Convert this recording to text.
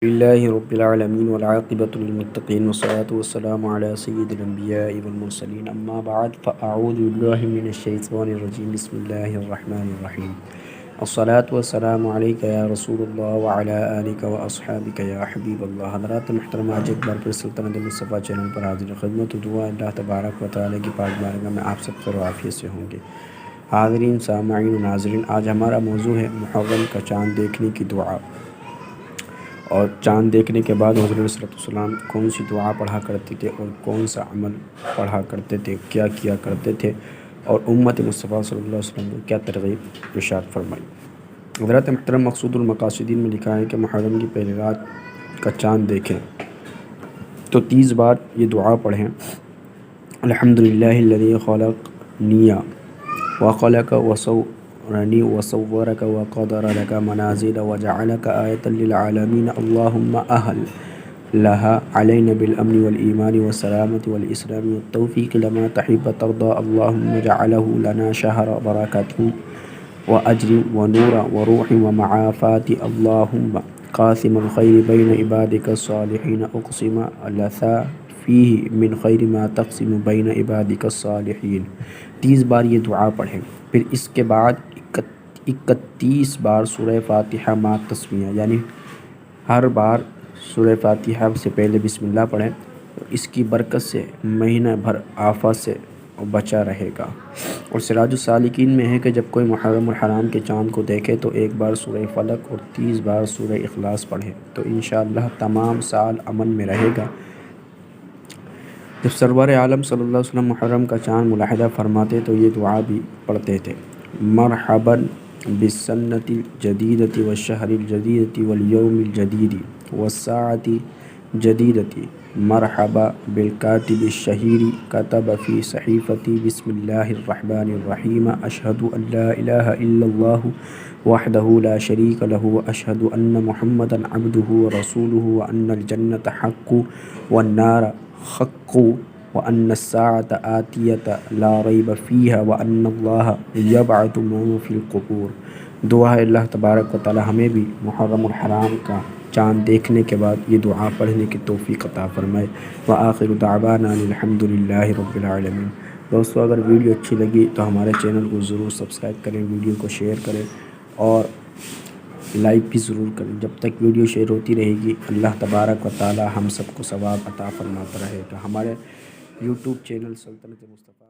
للہ رب العالمین والعاقبۃ للمتقین والصلاة والسلام علی سید الانبیاء والمرسلین اما بعد فاعوذ باللہ من الشیطان الرجیم بسم اللہ الرحمن الرحیم الصلاة والسلام علیک یا رسول اللہ وعلی آلک واصحابک یا حبیب اللہ۔ حضرات محترم، آج ایک بار پھر سلطنت مصطفیٰ چینل پر حاضر خدمت و دعا اللہ تبارک و تعالی کی پاک بارگاہ میں آپ سب خیر و عافیت سے ہوں گے۔ حاضرین، سامعین و ناظرین، آج ہمارا موضوع ہے محرم کا چاند دیکھنے کی دعا، اور چاند دیکھنے کے بعد حضور صلی اللہ علیہ وسلم کون سی دعا پڑھا کرتے تھے اور کون سا عمل پڑھا کرتے تھے، کیا کیا کرتے تھے، اور امت مصطفیٰ صلی اللہ علیہ وسلم کو کیا ترغیب ارشاد فرمائی۔ حضرات محترم، مقصود المقاصدین میں لکھا ہے کہ محرم کی پہلی رات کا چاند دیکھیں تو 30 بار یہ دعا پڑھیں۔ الحمدللہ الذی خلقنی وخلق وصورنی وصورک وقدر لک منازل وجعلک آیۃ للعالمین اللہم اہل لها علینا بالامن والایمان والسلامة والاسلام والتوفیق لما تحب ترضى اللہم جعلہ لنا شہر برکات وأجر ونور وروح ومعافات اللہم قاسم الخیر بین عبادک الصالحین اقسم لثا فیہ من خیر ما تقسم بین عبادک الصالحین۔ 30 بار یہ دعا پڑھیں، پھر اس کے بعد 31 بار سورہ فاتحہ مع تسمیہ، یعنی ہر بار سورہ فاتحہ سے پہلے بسم اللہ پڑھیں، اس کی برکت سے مہینہ بھر آفات سے بچا رہے گا۔ اور سراج السالکین میں ہے کہ جب کوئی محرم الحرام کے چاند کو دیکھے تو ایک بار سورہ فلق اور 30 بار سورہ اخلاص پڑھے تو انشاءاللہ تمام سال امن میں رہے گا۔ جب سرور عالم صلی اللہ علیہ وسلم محرم کا چاند ملاحظہ فرماتے تو یہ دعا بھی پڑھتے تھے: مرحباً بالسنۃ الجدیدۃ والشہر الجدید والیوم الجدید والساعۃ الجدیدۃ، مرحبا بالکاتب الشہیر کتب فی صحیفتی بسم اللہ الرحمن الرحیم اشہد ان لا الہ الا اللہ وحدہ لا شریک لہ واشہد ان محمدا عبدہ ورسولہ وان الجنۃ حق والنار حق وان الساعۃ آتیۃ لا ریب فیہا وان اللہ یبعث من فی القبور۔ دعا ہے اللہ تبارک و تعالی ہمیں بھی محرم الحرام کا چاند دیکھنے کے بعد یہ دعا پڑھنے کی توفیق عطا فرمائے۔ وآخر دعوانا الحمدللہ رب العالمین۔ دوستو، اگر ویڈیو اچھی لگی تو ہمارے چینل کو ضرور سبسکرائب کریں، ویڈیو کو شیئر کریں اور لائک بھی ضرور کریں۔ جب تک ویڈیو شیئر ہوتی رہے گی اللہ تبارک و تعالی ہم سب کو ثواب عطا فرماتا رہے گا۔ ہمارے یوٹیوب چینل سلطنت مصطفیٰ